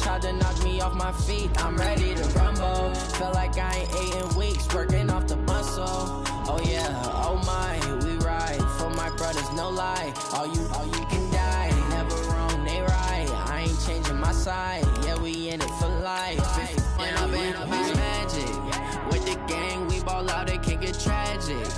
tried to knock me off my feet. I'm ready to rumble. Feel like I ain't ate in weeks, working off the muscle. Oh yeah, oh my, we ride for my brothers, no lie. All you can die, never wrong, they right. I ain't changing my side, yeah, we in it for life. And I've been magic with the gang, we ball out, it can get tragic.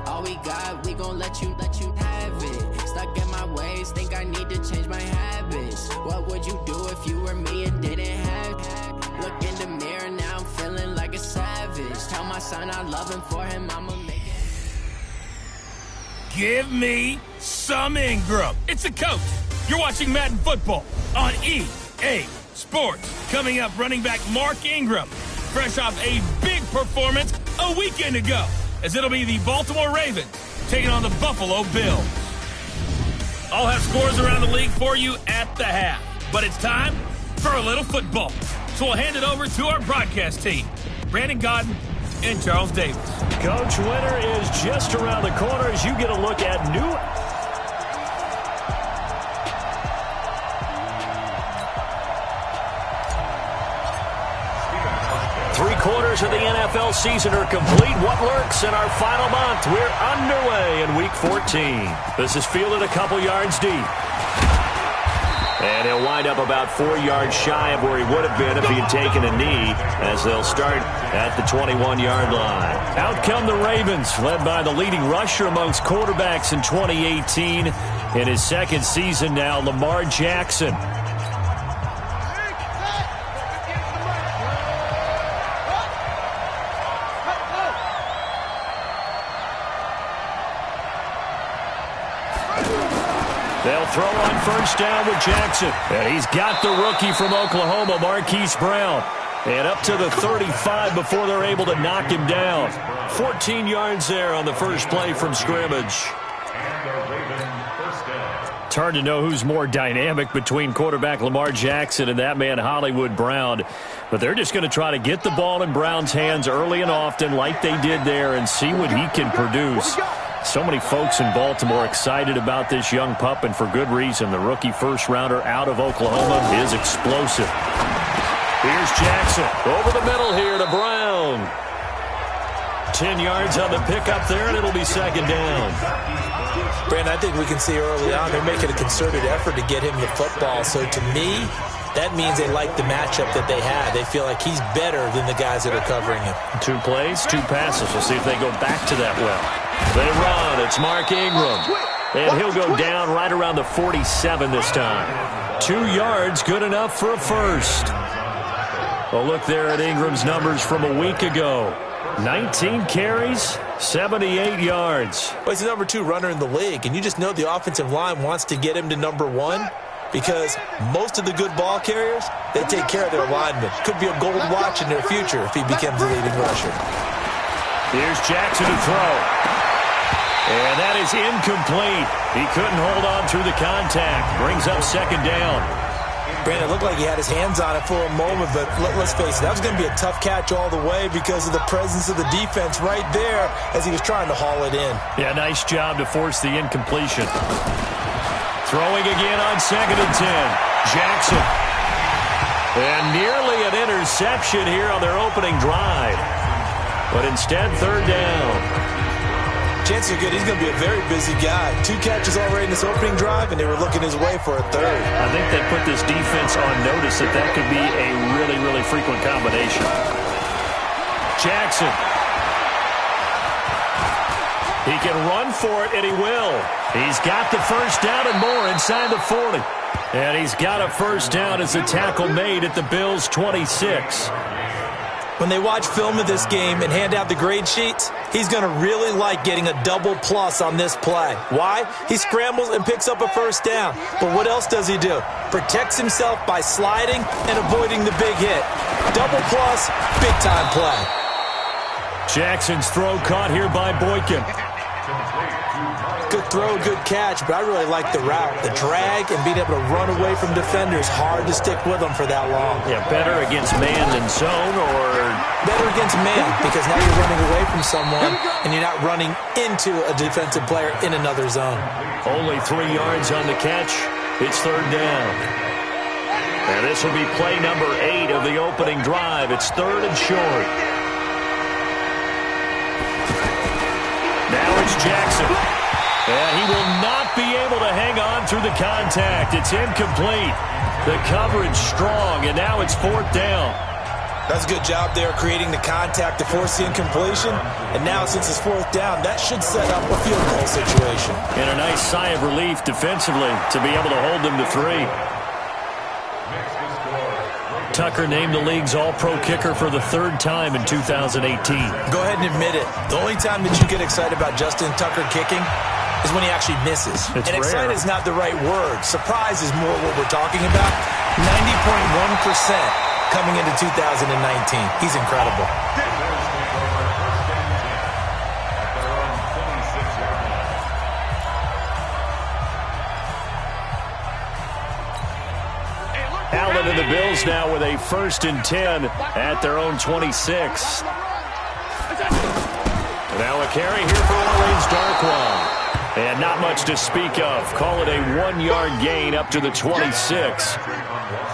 All we got, we gon' let you have it. Stuck in my ways, think I need to change my habits. What would you do if you were me and didn't have it? Look in the mirror, now I'm feeling like a savage. Tell my son I love him, for him I'ma make it. Give me some Ingram. It's the coach. You're watching Madden Football on EA Sports. Coming up, running back Mark Ingram, fresh off a big performance a weekend ago, as it'll be the Baltimore Ravens taking on the Buffalo Bills. I'll have scores around the league for you at the half, but it's time for a little football. So we'll hand it over to our broadcast team, Brandon Godden and Charles Davis. Coach, winter is just around the corner as you get a look at new... Three-quarters of the NFL season are complete. What lurks in our final month? We're underway in Week 14. This is fielded a couple yards deep. And he'll wind up about 4 yards shy of where he would have been if he had taken a knee, as they'll start at the 21-yard line. Out come the Ravens, led by the leading rusher amongst quarterbacks in 2018. In his second season now, Lamar Jackson. They'll throw on first down with Jackson. And he's got the rookie from Oklahoma, Marquise Brown. And up to the 35 before they're able to knock him down. 14 yards there on the first play from scrimmage. It's hard to know who's more dynamic between quarterback Lamar Jackson and that man Hollywood Brown. But they're just going to try to get the ball in Brown's hands early and often like they did there and see what he can produce. So many folks in Baltimore excited about this young pup, and for good reason. The rookie first-rounder out of Oklahoma is explosive. Here's Jackson over the middle here to Brown. 10 yards on the pickup there, and it'll be second down. Brandon, I think we can see early on they're making a concerted effort to get him the football. So to me, that means they like the matchup that they have. They feel like he's better than the guys that are covering him. 2 plays, 2 passes. We'll see if they go back to that well. They run. It's Mark Ingram. And he'll go down right around the 47 this time. 2 yards, good enough for a first. A look there at Ingram's numbers from a week ago. 19 carries, 78 yards. Well, he's the number 2 runner in the league, and you just know the offensive line wants to get him to number 1 because most of the good ball carriers, they take care of their linemen. Could be a gold watch in their future if he becomes the leading rusher. Here's Jackson to throw. And that is incomplete. He couldn't hold on through the contact. Brings up second down. Brandon, it looked like he had his hands on it for a moment, but let's face it, that was going to be a tough catch all the way because of the presence of the defense right there as he was trying to haul it in. Yeah, nice job to force the incompletion. Throwing again on second and 10. Jackson. And nearly an interception here on their opening drive. But instead, third down. Chances are good he's going to be a very busy guy. 2 catches already in this opening drive, and they were looking his way for a third. I think they put this defense on notice that could be a really, really frequent combination. Jackson. He can run for it, and he will. He's got the first down and more inside the 40. And he's got a first down as the tackle made at the Bills' 26. When they watch film of this game and hand out the grade sheets, he's going to really like getting a double plus on this play. Why? He scrambles and picks up a first down. But what else does he do? Protects himself by sliding and avoiding the big hit. Double plus, big-time play. Jackson's throw caught here by Boykin. Good throw, good catch, but I really like the route. The drag and being able to run away from defenders, hard to stick with them for that long. Yeah, better against man than zone, or? Better against man, because now you're running away from someone and you're not running into a defensive player in another zone. Only 3 yards on the catch. It's third down. And this will be play number 8 of the opening drive. It's 3rd and short. Now it's Jackson. And he will not be able to hang on through the contact. It's incomplete. The coverage strong, and now it's 4th down. That's a good job there creating the contact to force the incompletion. And now since it's 4th down, that should set up a field goal situation. And a nice sigh of relief defensively to be able to hold them to 3. Tucker named the league's all-pro kicker for the 3rd time in 2018. Go ahead and admit it. The only time that you get excited about Justin Tucker kicking is when he actually misses. It's and rare. excited is not the right word. Surprise is more what we're talking about. 90.1% coming into 2019. He's incredible. Allen and the Bills now with a 1st and 10 at their own 26. Now a carry here for Orleans Darkwa. And not much to speak of. Call it a 1-yard gain up to the 26.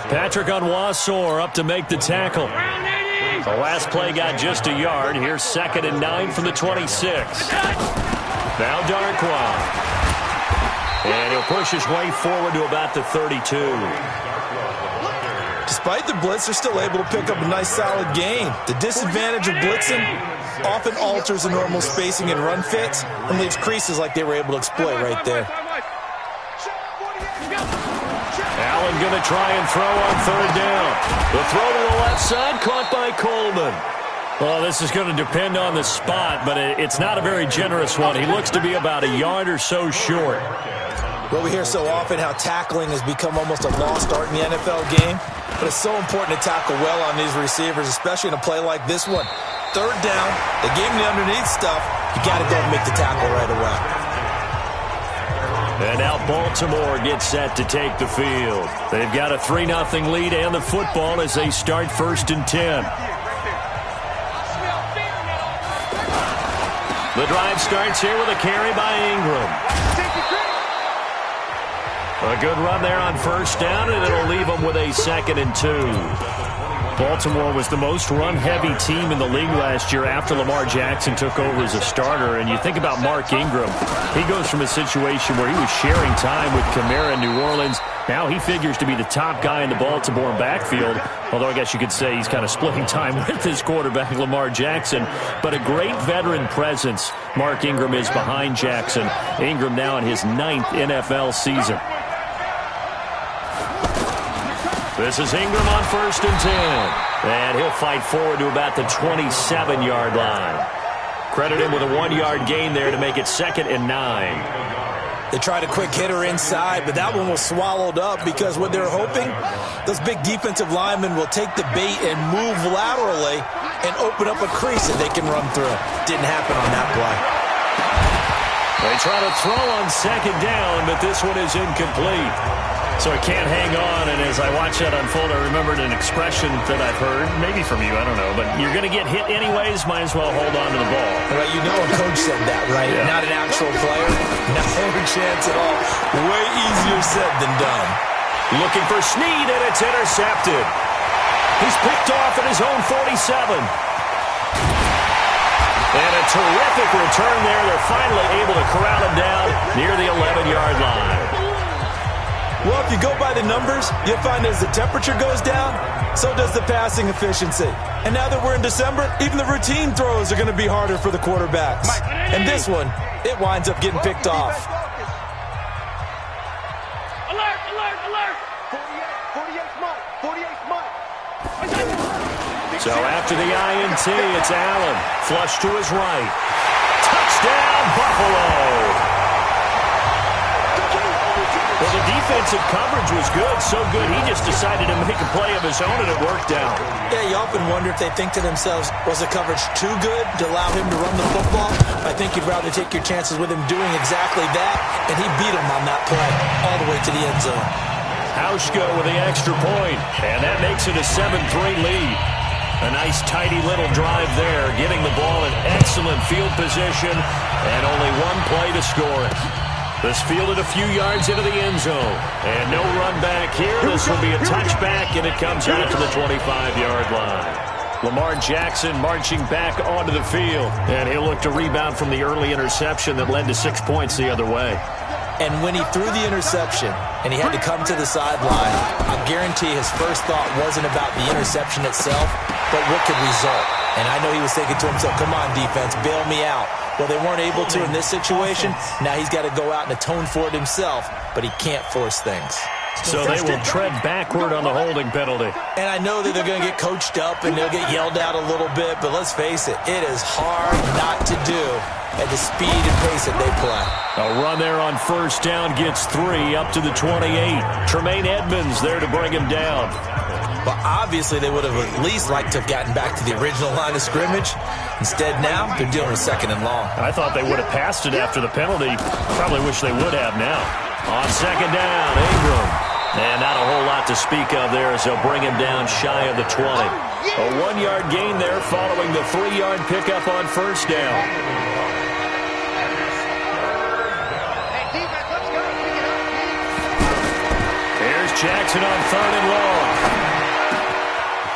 Patrick Onwuasor up to make the tackle. The last play got just a yard. Here's 2nd and 9 from the 26. Now Darkwa. And he'll push his way forward to about the 32. Despite the blitz, they're still able to pick up a nice solid gain. The disadvantage of blitzing often alters the normal spacing and run fits and leaves creases like they were able to exploit right there. Allen going to try and throw on 3rd down. The throw to the left side, caught by Coleman. Well, this is going to depend on the spot, but it's not a very generous one. He looks to be about a yard or so short. Well, we hear so often how tackling has become almost a lost art in the NFL game, but it's so important to tackle well on these receivers, especially in a play like this one. 3rd down, they gave him the underneath stuff. You got to go and make the tackle right away. And now Baltimore gets set to take the field. They've got a 3-0 lead and the football as they start 1st and 10. The drive starts here with a carry by Ingram. A good run there on 1st down, and it'll leave them with a 2nd and 2. Baltimore was the most run-heavy team in the league last year after Lamar Jackson took over as a starter. And you think about Mark Ingram. He goes from a situation where he was sharing time with Kamara in New Orleans. Now he figures to be the top guy in the Baltimore backfield, although I guess you could say he's kind of splitting time with his quarterback, Lamar Jackson. But a great veteran presence Mark Ingram is behind Jackson. Ingram now in his 9th NFL season. This is Ingram on 1st and 10. And he'll fight forward to about the 27-yard line. Credit him with a 1-yard gain there to make it 2nd and 9. They tried a quick hitter inside, but that one was swallowed up because what they're hoping, those big defensive linemen will take the bait and move laterally and open up a crease that they can run through. Didn't happen on that play. They try to throw on 2nd down, but this one is incomplete. So it can't hang on, and as I watch that unfold, I remembered an expression that I've heard, maybe from you, I don't know, but you're going to get hit anyways, might as well hold on to the ball. Right, you know a coach said that, right? Yeah. Not an actual player. No chance at all. Way easier said than done. Looking for Snead, and it's intercepted. He's picked off at his own 47. And a terrific return there. They're finally able to corral him down near the 11-yard line. Well, if you go by the numbers, you'll find as the temperature goes down, so does the passing efficiency. And now that we're in December, even the routine throws are going to be harder for the quarterbacks. And this one, it winds up getting picked off. Alert, alert, alert! 48 Mike, 48 Mike. So after the INT, it's Allen. Flush to his right. Touchdown, Buffalo! Well, the defensive coverage was good, so good he just decided to make a play of his own, and it worked out. Yeah, you often wonder if they think to themselves, was the coverage too good to allow him to run the football? I think you'd rather take your chances with him doing exactly that, and he beat him on that play all the way to the end zone. Hauschka with the extra point, and that makes it a 7-3 lead. A nice, tidy little drive there, getting the ball in excellent field position, and only one play to score it. This fielded a few yards into the end zone. And no run back here. This will be a touchback, and it comes out to the 25-yard line. Lamar Jackson marching back onto the field. And he'll look to rebound from the early interception that led to 6 points the other way. And when he threw the interception and he had to come to the sideline, I guarantee his first thought wasn't about the interception itself, but what could result. And I know he was thinking to himself, come on, defense, bail me out. Well, they weren't able to in this situation. Now he's got to go out and atone for it himself, but he can't force things. So they will tread backward on the holding penalty. And I know that they're going to get coached up and they'll get yelled out a little bit, but let's face it, it is hard not to do at the speed and pace that they play. A run there on first down gets 3 up to the 28. Tremaine Edmonds there to bring him down. Well, obviously they would have at least liked to have gotten back to the original line of scrimmage. Instead now, they're dealing with 2nd and long. I thought they would have passed it after the penalty. Probably wish they would have now. On 2nd down, Ingram. And not a whole lot to speak of there as they'll bring him down shy of the 20. A 1-yard gain there following the 3-yard pickup on first down. Here's Jackson on 3rd and long.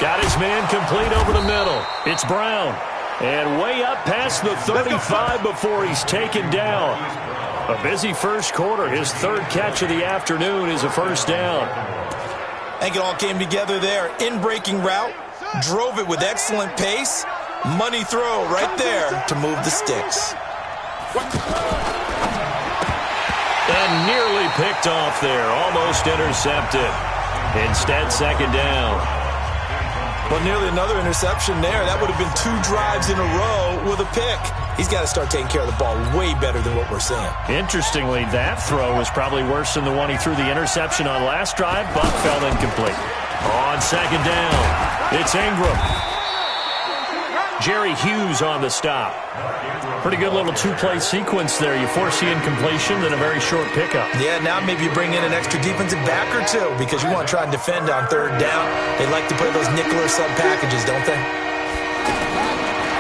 Got his man complete over the middle. It's Brown. And way up past the 35 before he's taken down. A busy first quarter. His 3rd catch of the afternoon is a first down. I think it all came together there. In-breaking route. Drove it with excellent pace. Money throw right there to move the sticks. And nearly picked off there. Almost intercepted. Instead, 2nd down. Well, nearly another interception there. That would have been 2 drives in a row with a pick. He's got to start taking care of the ball way better than what we're seeing. Interestingly, that throw was probably worse than the one he threw the interception on last drive, but fell incomplete. On 2nd down, it's Ingram. Jerry Hughes on the stop. Pretty good little 2-play sequence there. You force the incompletion, then a very short pickup. Yeah, now maybe you bring in an extra defensive back or two because you want to try and defend on 3rd down. They like to play those nickel or sub packages, don't they?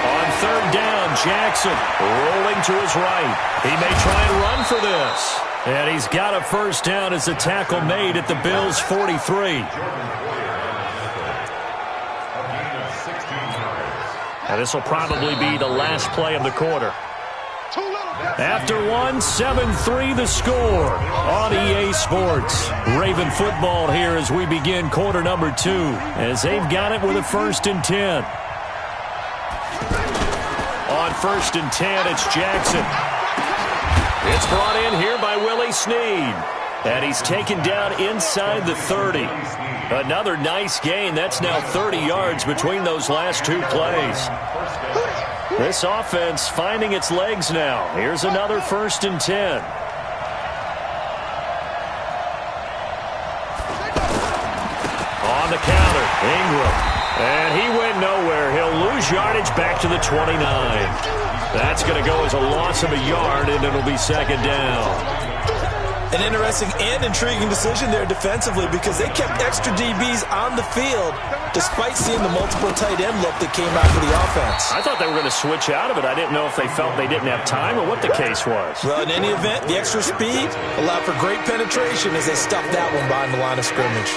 On 3rd down, Jackson rolling to his right. He may try and run for this. And he's got a first down as the tackle made at the Bills' 43. And this will probably be the last play of the quarter. After 7-3 the score on EA Sports. Raven football here as we begin quarter number 2. As they've got it with a 1st and 10. On 1st and 10, it's Jackson. It's brought in here by Willie Snead. And he's taken down inside the 30. Another nice gain. That's now 30 yards between those last 2 plays. This offense finding its legs now. Here's another 1st and 10. On the counter, Ingram. And he went nowhere. He'll lose yardage back to the 29. That's going to go as a loss of a yard, and it'll be 2nd down. An interesting and intriguing decision there defensively because they kept extra DBs on the field despite seeing the multiple tight end look that came out for the offense. I thought they were going to switch out of it. I didn't know if they felt they didn't have time or what the case was. Well, in any event, the extra speed allowed for great penetration as they stuffed that one behind the line of scrimmage.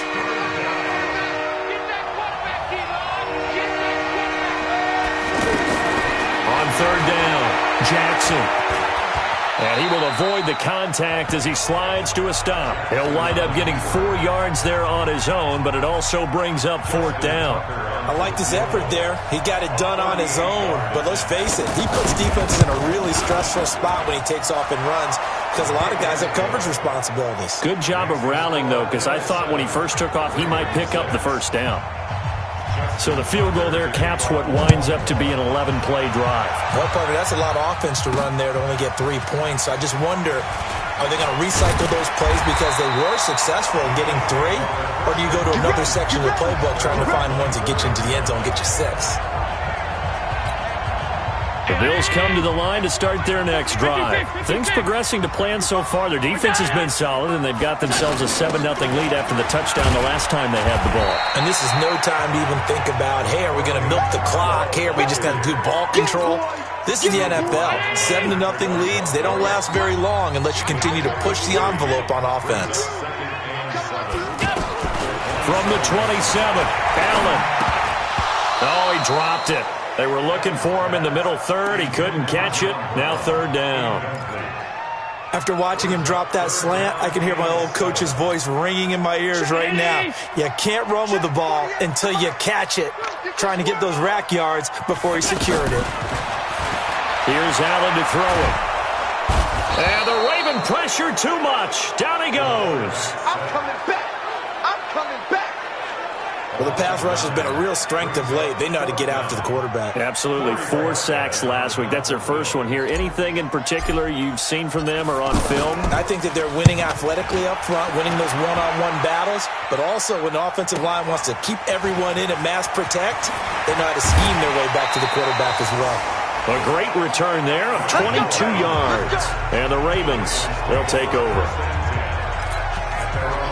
On 3rd down, Jackson. And he will avoid the contact as he slides to a stop. He'll wind up getting 4 yards there on his own, but it also brings up 4th down. I like this effort there. He got it done on his own, but let's face it, he puts defenses in a really stressful spot when he takes off and runs because a lot of guys have coverage responsibilities. Good job of rallying, though, because I thought when he first took off, he might pick up the 1st down. So the field goal there caps what winds up to be an 11-play drive. Well, partner, that's a lot of offense to run there to only get 3 points. So I just wonder, are they going to recycle those plays because they were successful in getting 3? Or do you go to another section of the playbook trying to find ones that get you into the end zone and get you 6? The Bills come to the line to start their next drive. Things progressing to plan so far. Their defense has been solid, and they've got themselves a 7-0 lead after the touchdown the last time they had the ball. And this is no time to even think about, hey, are we going to milk the clock? Hey, are we just going to do ball control? This is the NFL. 7-0 leads, they don't last very long unless you continue to push the envelope on offense. From the 27, Allen. Oh, he dropped it. They were looking for him in the middle third. He couldn't catch it. Now 3rd down. After watching him drop that slant, I can hear my old coach's voice ringing in my ears right now. You can't run with the ball until you catch it. Trying to get those rack yards before he secured it. Here's Allen to throw it. And the Raven pressure too much. Down he goes. I'm coming back. I'm coming back. Well, the pass rush has been a real strength of late. They know how to get after the quarterback. Absolutely. 4 sacks last week. That's their first one here. Anything in particular you've seen from them or on film? I think that they're winning athletically up front, winning those one-on-one battles, but also when the offensive line wants to keep everyone in and mass protect, they know how to scheme their way back to the quarterback as well. A great return there of 22 yards. And the Ravens, they'll take over.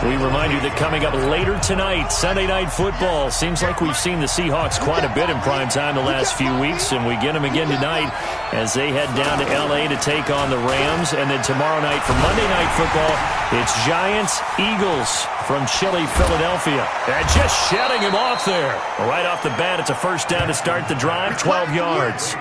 We remind you that coming up later tonight, Sunday Night Football. Seems like we've seen the Seahawks quite a bit in prime time the last few weeks, and we get them again tonight as they head down to L.A. to take on the Rams. And then tomorrow night for Monday Night Football, it's Giants-Eagles from chilly Philadelphia. And just shutting him off there. Right off the bat, it's a 1st down to start the drive, 12 yards.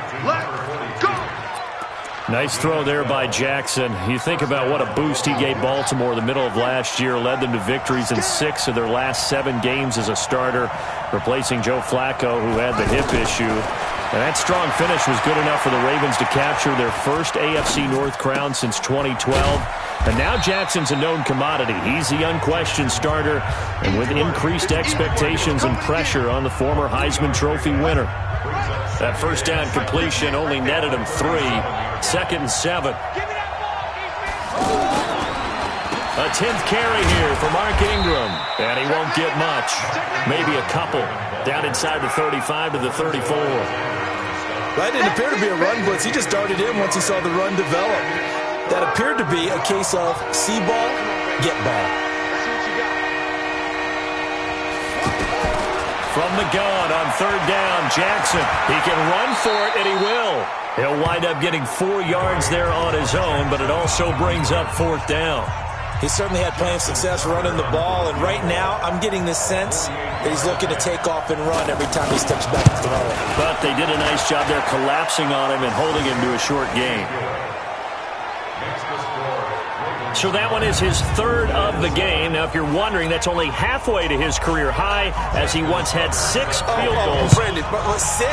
Nice throw there by Jackson. You think about what a boost he gave Baltimore the middle of last year, led them to victories in 6 of their last 7 games as a starter, replacing Joe Flacco, who had the hip issue. And that strong finish was good enough for the Ravens to capture their first AFC North crown since 2012. And now Jackson's a known commodity. He's the unquestioned starter, and with increased expectations and pressure on the former Heisman Trophy winner. That 1st down completion only netted him 3. 2nd and 7. A 10th carry here for Mark Ingram. And he won't get much. Maybe a couple. Down inside the 35 to the 34. That didn't appear to be a run blitz. He just darted in once he saw the run develop. That appeared to be a case of see ball, get ball. From the gun on 3rd down, Jackson. He can run for it, and he will. He'll wind up getting 4 yards there on his own, but it also brings up 4th down. He certainly had plenty of success running the ball, and right now I'm getting the sense that he's looking to take off and run every time he steps back to throw it. But they did a nice job there collapsing on him and holding him to a short gain. So that one is his 3rd of the game. Now, if you're wondering, that's only halfway to his career high, as he once had 6 field goals. Brandon, but 6?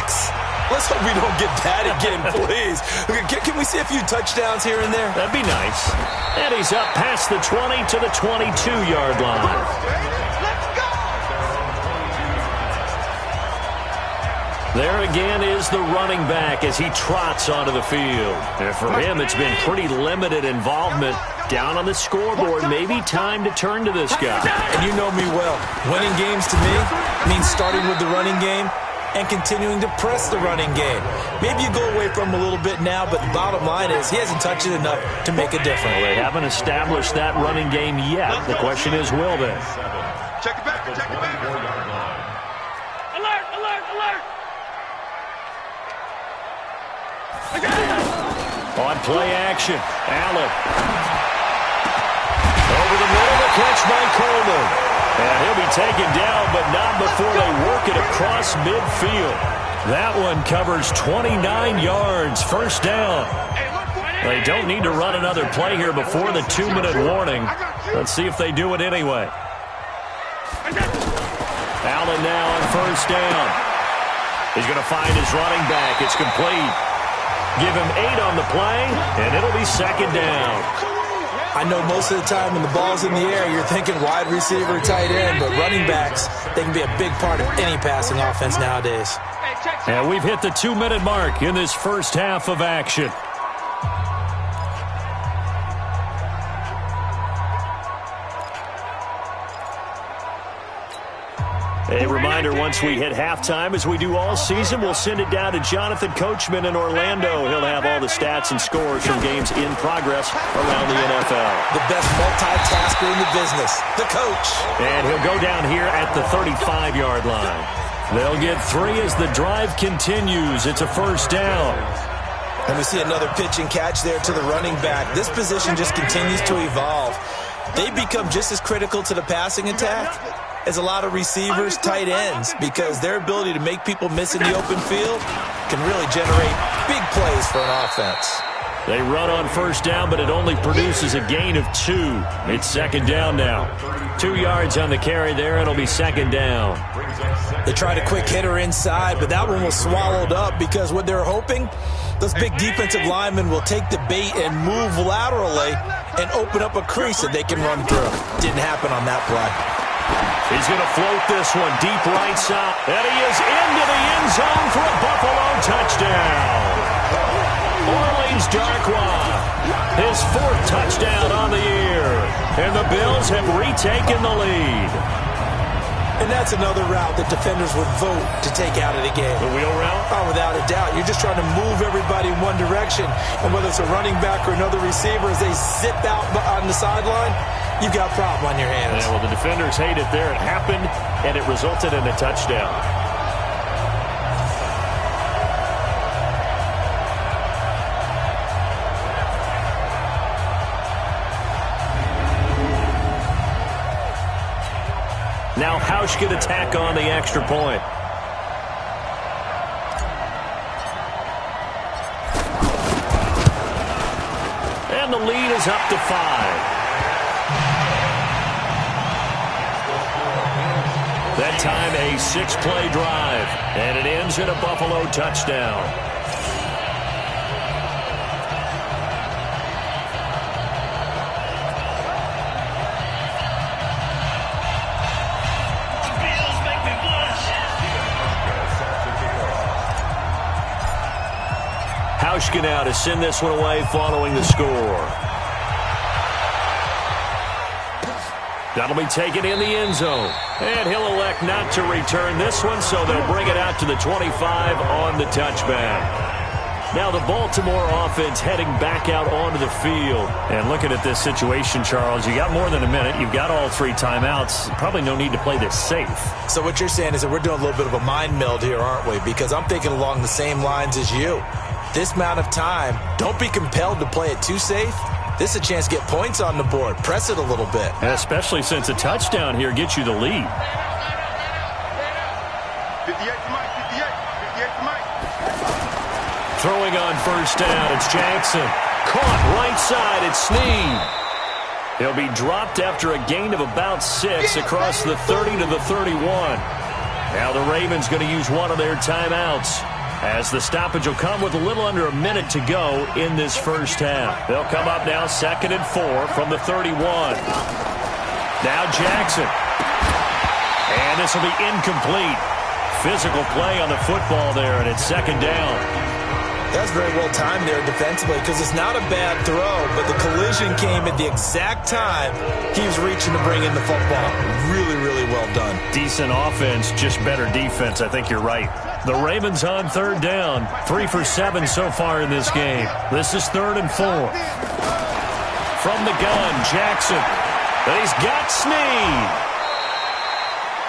Let's hope we don't get that again, please. Can we see a few touchdowns here and there? That'd be nice. And he's up past the 20 to the 22-yard line. There again is the running back as he trots onto the field. And for him, it's been pretty limited involvement. Down on the scoreboard, maybe time to turn to this guy. And you know me well. Winning games to me means starting with the running game and continuing to press the running game. Maybe you go away from him a little bit now, but the bottom line is he hasn't touched it enough to make a difference. Well, they haven't established that running game yet. The question is, will they? Check it back. Check it back. Alert, alert, alert. On play action, Allen. Over the middle, the catch by Coleman. And he'll be taken down, but not before they work it across midfield. That one covers 29 yards, 1st down. They don't need to run another play here before the 2-minute warning. Let's see if they do it anyway. Allen now on 1st down. He's going to find his running back. It's complete. Give him 8 on the play, and it'll be 2nd down. I know most of the time when the ball's in the air, you're thinking wide receiver, tight end, but running backs, they can be a big part of any passing offense nowadays. And we've hit the 2-minute mark in this 1st half of action. A reminder, once we hit halftime, as we do all season, we'll send it down to Jonathan Coachman in Orlando. He'll have all the stats and scores from games in progress around the NFL. The best multitasker in the business, the coach. And he'll go down here at the 35-yard line. They'll get 3 as the drive continues. It's a first down. And we see another pitch and catch there to the running back. This position just continues to evolve. They become just as critical to the passing attack as a lot of receivers, tight ends, because their ability to make people miss in the open field can really generate big plays for an offense. They run on first down, but it only produces a gain of 2. It's second down now. 2 yards on the carry there. It'll be second down. They tried a quick hitter inside, but that one was swallowed up because what they're hoping, those big defensive linemen will take the bait and move laterally and open up a crease that they can run through. Didn't happen on that play. He's going to float this one deep right side. And he is into the end zone for a Buffalo touchdown. Orleans Darkwa, his 4th touchdown on the year. And the Bills have retaken the lead. And that's another route that defenders would vote to take out of the game. The wheel route? Oh, without a doubt. You're just trying to move everybody in one direction. And whether it's a running back or another receiver, as they zip out on the sideline, you've got a problem on your hands. Yeah, well, the defenders hate it there. It happened, and it resulted in a touchdown. Now Hausch can attack on the extra point. And the lead is up to 5. That time a 6-play drive, and it ends in a Buffalo touchdown. Hauschka now to send this one away following the score. That'll be taken in the end zone. And he'll elect not to return this one, so they'll bring it out to the 25 on the touchback. Now the Baltimore offense heading back out onto the field. And looking at this situation, Charles, you got more than a minute. You've got all 3 timeouts. Probably no need to play this safe. So what you're saying is that we're doing a little bit of a mind meld here, aren't we? Because I'm thinking along the same lines as you. This amount of time, don't be compelled to play it too safe. This is a chance to get points on the board. Press it a little bit. And especially since a touchdown here gets you the lead. 58 to Mike, 58 to Mike. Throwing on first down, it's Jackson. Caught right side, it's Snead. He'll be dropped after a gain of about 6 across the 30 to the 31. Now the Ravens going to use one of their timeouts, as the stoppage will come with a little under a minute to go in this first half. They'll come up now 2nd and 4 from the 31. Now Jackson. And this will be incomplete. Physical play on the football there, and it's 2nd down. That's very well timed there defensively, because it's not a bad throw, but the collision came at the exact time he was reaching to bring in the football. Really, really well done. Decent offense, just better defense. I think you're right. The Ravens on 3rd down. 3 for 7 so far in this game. This is 3rd and 4. From the gun, Jackson. But he's got Snead.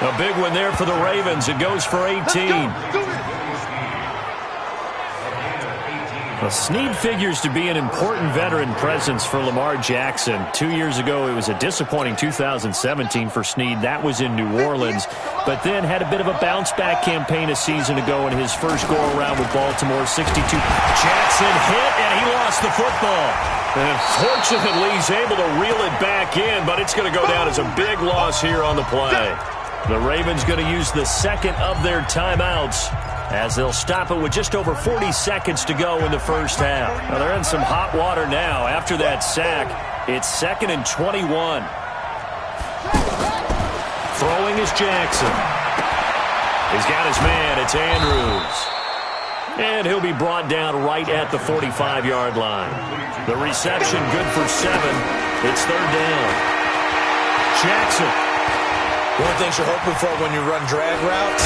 A big one there for the Ravens. It goes for 18. Well, Snead figures to be an important veteran presence for Lamar Jackson. 2 years ago, it was a disappointing 2017 for Snead. That was in New Orleans, but then had a bit of a bounce-back campaign a season ago in his first go-around with Baltimore. 62. Jackson hit, and he lost the football. And fortunately, he's able to reel it back in, but it's going to go down as a big loss here on the play. The Ravens going to use the 2nd of their timeouts, as they'll stop it with just over 40 seconds to go in the first half. Now they're in some hot water now after that sack. It's 2nd and 21. Throwing is Jackson. He's got his man. It's Andrews. And he'll be brought down right at the 45-yard line. The reception good for 7. It's 3rd down. Jackson. One of the things you're hoping for when you run drag routes,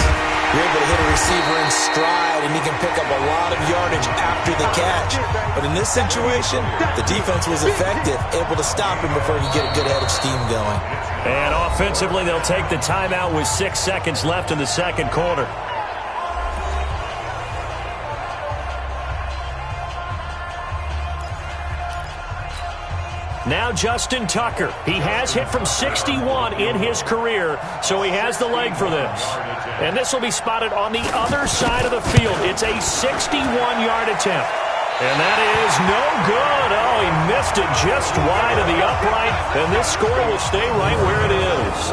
you're able to hit a receiver in stride, and he can pick up a lot of yardage after the catch. But in this situation, the defense was effective, able to stop him before he could get a good head of steam going. And offensively, they'll take the timeout with 6 seconds left in the second quarter. Now Justin Tucker. He has hit from 61 in his career, so he has the leg for this. And this will be spotted on the other side of the field. It's a 61-yard attempt. And that is no good. Oh, he missed it just wide of the upright, and this score will stay right where it is.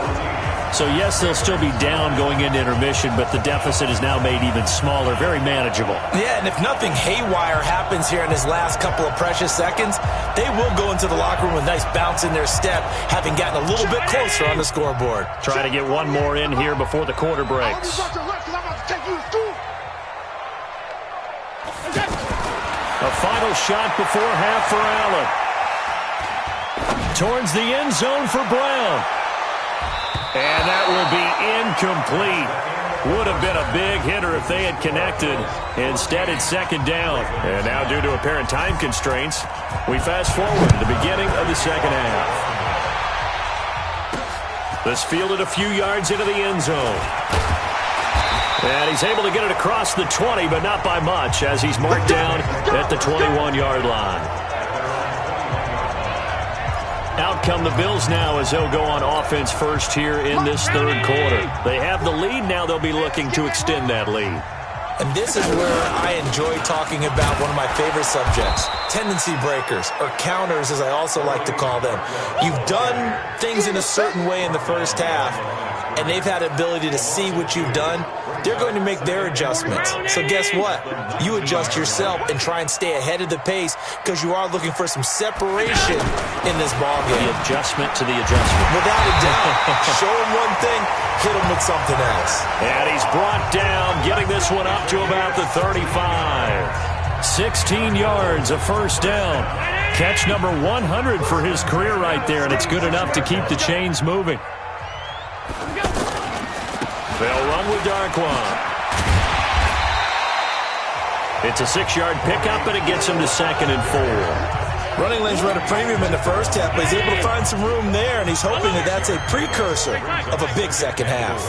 So, yes, they'll still be down going into intermission, but the deficit is now made even smaller, very manageable. Yeah, and if nothing haywire happens here in his last couple of precious seconds, they will go into the locker room with a nice bounce in their step, having gotten a little bit closer on the scoreboard. Try to get one more in here before the quarter breaks. A final shot before half for Allen. Towards the end zone for Brown. And that will be incomplete. Would have been a big hitter if they had connected. Instead, it's second down. And now, due to apparent time constraints, we fast forward to the beginning of the second half. This fielded a few yards into the end zone. And he's able to get it across the 20, but not by much, as he's marked down at the 21-yard line. Out come the Bills now as they'll go on offense first here in this third quarter. They have the lead. Now they'll be looking to extend that lead. And this is where I enjoy talking about one of my favorite subjects, tendency breakers, or counters as I also like to call them. You've done things in a certain way in the first half, and they've had the ability to see what you've done. They're going to make their adjustments. So guess what? You adjust yourself and try and stay ahead of the pace because you are looking for some separation in this ballgame. The adjustment to the adjustment. Without a doubt. Show him one thing, hit him with something else. And he's brought down, getting this one up to about the 35. 16 yards, a first down. Catch number 100 for his career right there, and it's good enough to keep the chains moving. They'll run with Darkwan. It's a 6-yard pickup, and it gets him to 2nd and 4. Running lanes run a premium in the first half, but he's able to find some room there, and he's hoping that that's a precursor of a big second half.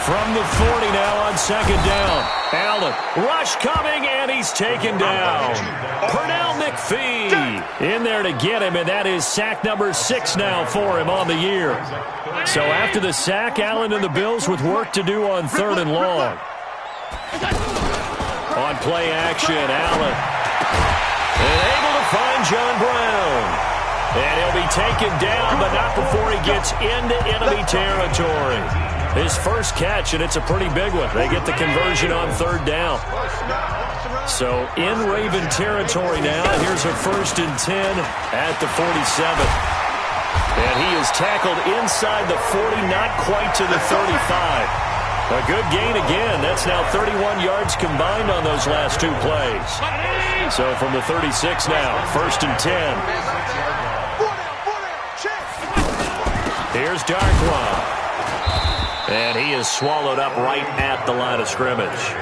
From the 40 now on second down. Allen, rush coming, and he's taken down. Pernell McPhee in there to get him, and that is sack number 6 now for him on the year. So after the sack, Allen and the Bills with work to do on 3rd and long. On play action, Allen. And able to find John Brown. And he'll be taken down, but not before he gets into enemy territory. His first catch, and it's a pretty big one. They get the conversion on 3rd down. So in Raven territory now. Here's a 1st and 10 at the 47. And he is tackled inside the 40, not quite to the 35. A good gain again. That's now 31 yards combined on those last 2 plays. So from the 36 now, 1st and 10. Here's Darkwan. And he is swallowed up right at the line of scrimmage.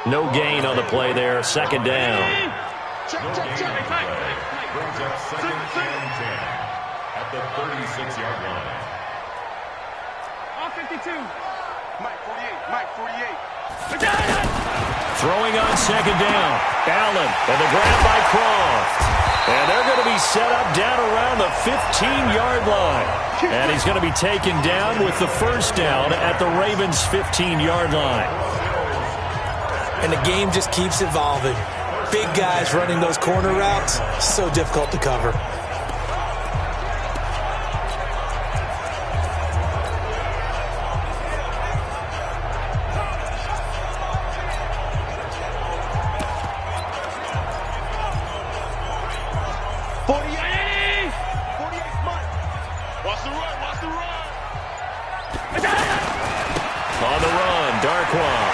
No gain on the play there. 2nd down. At the 36-yard line. On 52. Mike 48. Mike 48. Throwing on 2nd down. Allen and the grab by Croft. And they're going to be set up down around the 15-yard line. And he's going to be taken down with the 1st down at the Ravens' 15-yard line. And the game just keeps evolving. Big guys running those corner routes, so difficult to cover. On the run, Darkwan.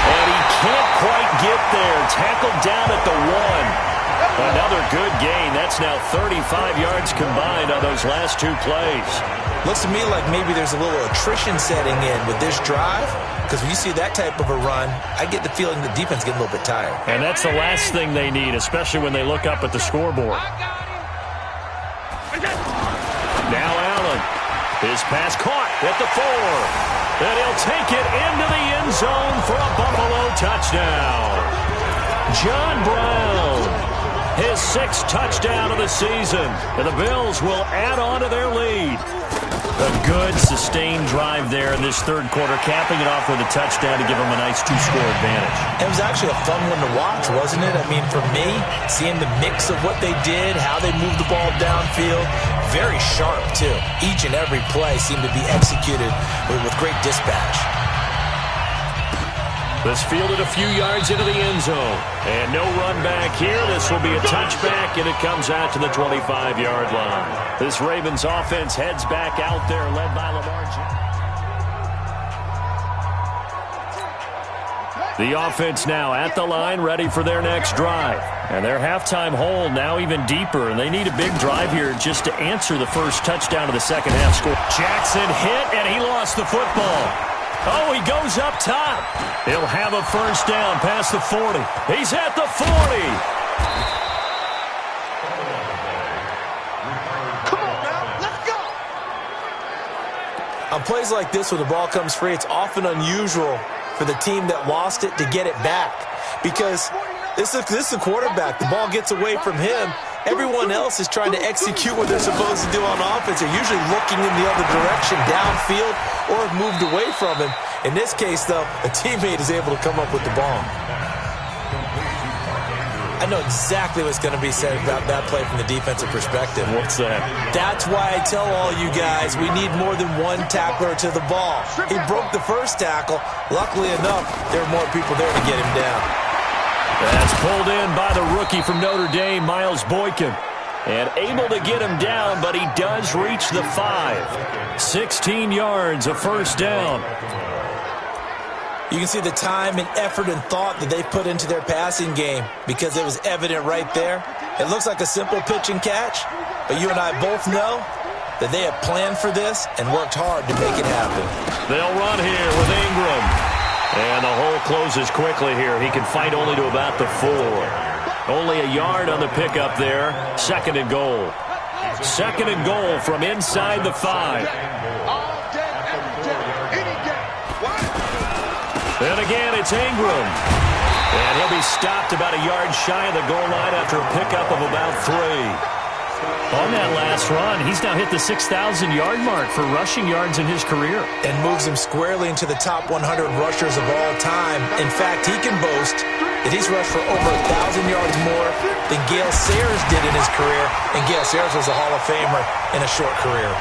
And he can't quite get there. Tackled down at the 1. Another good gain. That's now 35 yards combined on those last two plays. Looks to me like maybe there's a little attrition setting in with this drive, because when you see that type of a run, I get the feeling the defense getting a little bit tired. And that's the last thing they need, especially when they look up at the scoreboard. Now Allen. His pass caught at the 4. And he'll take it into the end zone for a Buffalo touchdown. John Brown, his 6th touchdown of the season. And the Bills will add on to their lead. A good, sustained drive there in this third quarter, capping it off with a touchdown to give them a nice 2-score advantage. It was actually a fun one to watch, wasn't it? I mean, for me, seeing the mix of what they did, how they moved the ball downfield, very sharp, too. Each and every play seemed to be executed with great dispatch. This fielded a few yards into the end zone. And no run back here. This will be a touchback, and it comes out to the 25-yard line. This Ravens offense heads back out there, led by Lamar Jackson. The offense now at the line, ready for their next drive. And their halftime hole now even deeper, and they need a big drive here just to answer the first touchdown of the second half score. Jackson hit, and he lost the football. Oh, he goes up top. He'll have a first down past the 40. He's at the 40. Come on now, let's go. On plays like this where the ball comes free, it's often unusual for the team that lost it to get it back, because this is a quarterback. The ball gets away from him. Everyone else is trying to execute what they're supposed to do on offense. They're usually looking in the other direction, downfield, or have moved away from him. In this case, though, a teammate is able to come up with the ball. I know exactly what's going to be said about that play from the defensive perspective. What's that? That's why I tell all you guys we need more than one tackler to the ball. He broke the first tackle. Luckily enough, there were more people there to get him down. That's pulled in by the rookie from Notre Dame, Miles Boykin. And able to get him down, but he does reach the 5. 16 yards, a first down. You can see the time and effort and thought that they put into their passing game, because it was evident right there. It looks like a simple pitch and catch, but you and I both know that they have planned for this and worked hard to make it happen. They'll run here with Ingram. And the hole closes quickly here. He can fight only to about the 4. Only a yard on the pickup there. 2nd and goal. 2nd and goal from inside the 5. And again, it's Ingram. And he'll be stopped about a yard shy of the goal line after a pickup of about 3. On that last run, he's now hit the 6,000-yard mark for rushing yards in his career. And moves him squarely into the top 100 rushers of all time. In fact, he can boast that he's rushed for over 1,000 yards more than Gale Sayers did in his career. And Gale Sayers was a Hall of Famer in a short career.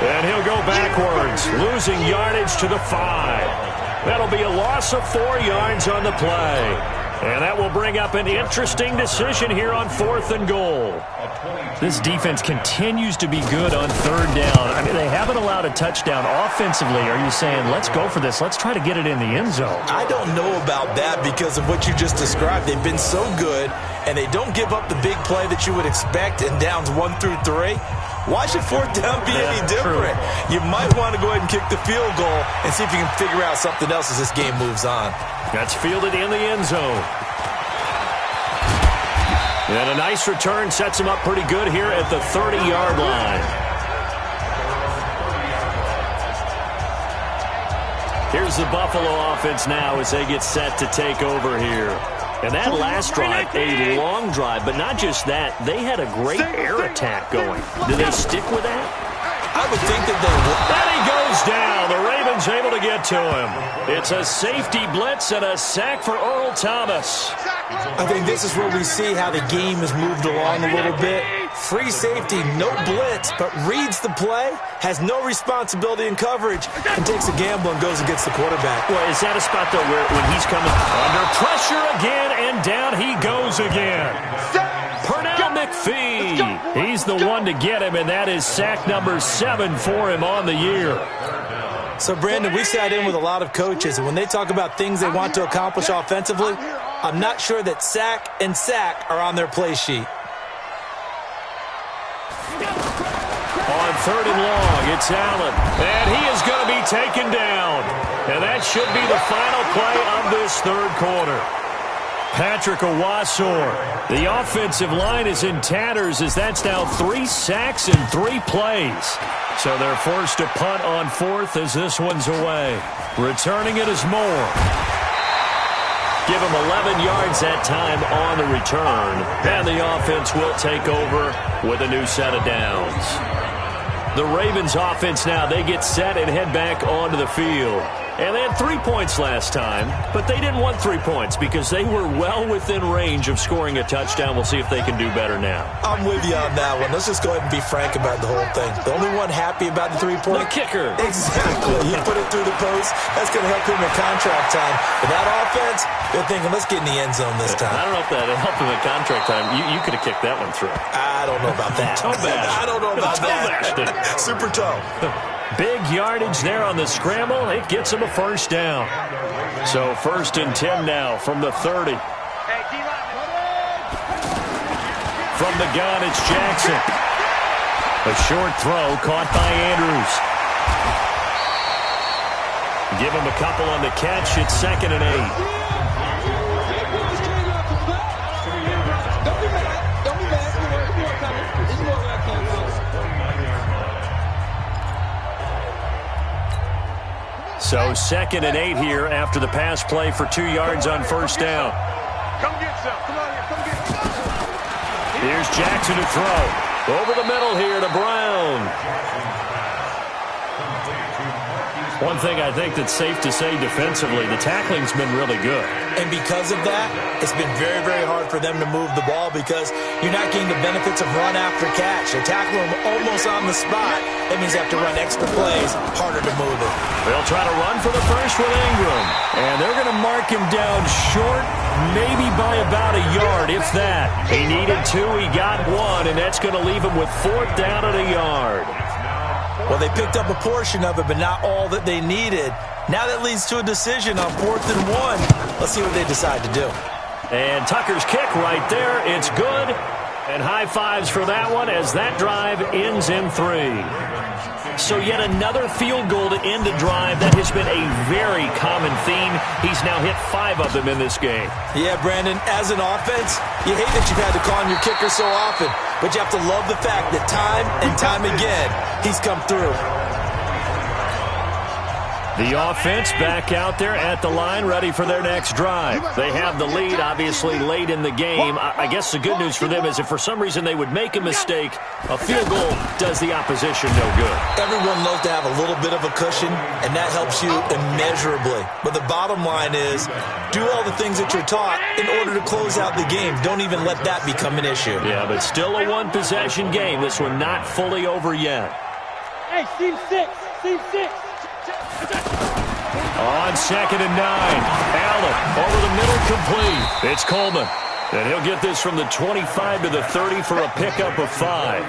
And he'll go backwards, losing yardage to the 5. That'll be a loss of 4 yards on the play. And that will bring up an interesting decision here on 4th and goal. This defense continues to be good on 3rd down. I mean, they haven't allowed a touchdown offensively. Are you saying, let's go for this, let's try to get it in the end zone? I don't know about that because of what you just described. They've been so good, and they don't give up the big play that you would expect in downs 1 through 3. Why should 4th down be any different? True. You might want to go ahead and kick the field goal and see if you can figure out something else as this game moves on. That's fielded in the end zone. And a nice return sets him up pretty good here at the 30-yard line. Here's the Buffalo offense now as they get set to take over here. And that last drive, a long drive, but not just that, they had a great air attack going. Do they stick with that? I would think that they would. And he goes down. The Ravens able to get to him. It's a safety blitz and a sack for Earl Thomas. I think this is where we see how the game has moved along a little bit. Free safety, no blitz, but reads the play, has no responsibility in coverage, and takes a gamble and goes against the quarterback. Well, is that a spot, though, where when he's coming under pressure again, and down he goes again? Pernell McPhee, he's the one to get him, and that is sack number 7 for him on the year. So, Brandon, we sat in with a lot of coaches, and when they talk about things they want to accomplish offensively, I'm not sure that sack and sack are on their play sheet. 3rd and long. It's Allen. And he is going to be taken down. And that should be the final play of this 3rd quarter. Patrick Owasor. The offensive line is in tatters as that's now 3 sacks in 3 plays. So they're forced to punt on 4th as this one's away. Returning it is Moore. Give him 11 yards that time on the return. And the offense will take over with a new set of downs. The Ravens offense now, they get set and head back onto the field. And they had 3 points last time, but they didn't want 3 points because they were well within range of scoring a touchdown. We'll see if they can do better now. I'm with you on that one. Let's just go ahead and be frank about the whole thing. The only one happy about the 3-point? The kicker. Exactly. You put it through the post. That's going to help him in contract time. But that offense, they're thinking, let's get in the end zone this time. I don't know if that helped him in contract time. You could have kicked that one through. I don't know about that. Toe bash. I don't know about that. Super toe. Big yardage there on the scramble. It gets him a 1st down. So 1st and 10 now from the 30. From the gun, it's Jackson. A short throw caught by Andrews. Give him a couple on the catch. It's 2nd and 8. So 2nd and 8 here after the pass play for 2 yards on 1st down. Come get some. Come on here. Come get some. Here's Jackson to throw. Over the middle here to Brown. One thing I think that's safe to say defensively, the tackling's been really good. And because of that, it's been very, very hard for them to move the ball because you're not getting the benefits of run after catch. They tackle him almost on the spot. That means they have to run extra plays, harder to move it. They'll try to run for the first with Ingram. And they're going to mark him down short, maybe by about a yard, if that. He needed 2, he got 1, and that's going to leave him with 4th down at a yard. Well, they picked up a portion of it, but not all that they needed. Now that leads to a decision on 4th and 1. Let's see what they decide to do. And Tucker's kick right there. It's good. And high fives for that one as that drive ends in 3. So yet another field goal to end a drive. That has been a very common theme. He's now hit 5 of them in this game. Yeah, Brandon, as an offense, you hate that you've had to call on your kicker so often, but you have to love the fact that time and time again, he's come through. The offense back out there at the line, ready for their next drive. They have the lead, obviously, late in the game. I guess the good news for them is if for some reason they would make a mistake, a field goal does the opposition no good. Everyone loves to have a little bit of a cushion, and that helps you immeasurably. But the bottom line is, do all the things that you're taught in order to close out the game. Don't even let that become an issue. Yeah, but still a one-possession game. This one not fully over yet. Hey, seam 6. Seam 6. On 2nd and 9, Allen over the middle, complete. It's Coleman, and he'll get this from the 25 to the 30 for a pickup of 5.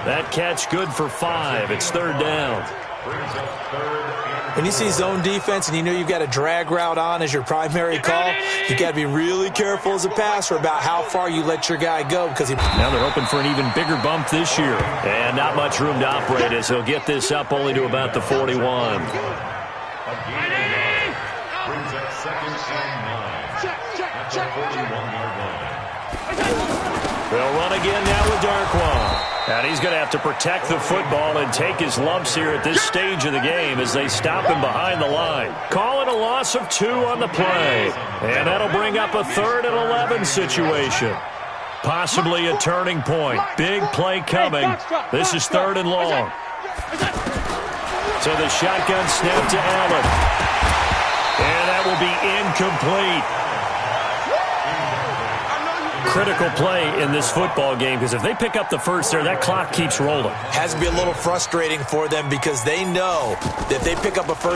That catch good for 5. It's 3rd down. When you see zone defense and you know you've got a drag route on as your primary call, you've got to be really careful as a passer about how far you let your guy go. Because now they're hoping for an even bigger bump this year. And not much room to operate as he'll get this up only to about the 41. Brings up 2nd and 9. Check. 41-yard line. They'll run again now with Darkwan. And he's going to have to protect the football and take his lumps here at this stage of the game as they stop him behind the line. Call it a loss of 2 on the play. And that'll bring up a 3rd and 11 situation. Possibly a turning point. Big play coming. This is 3rd and long. So the shotgun snap to Allen. And that will be incomplete. Critical play in this football game because if they pick up the first there, that clock keeps rolling. Has to be a little frustrating for them because they know that if they pick up a first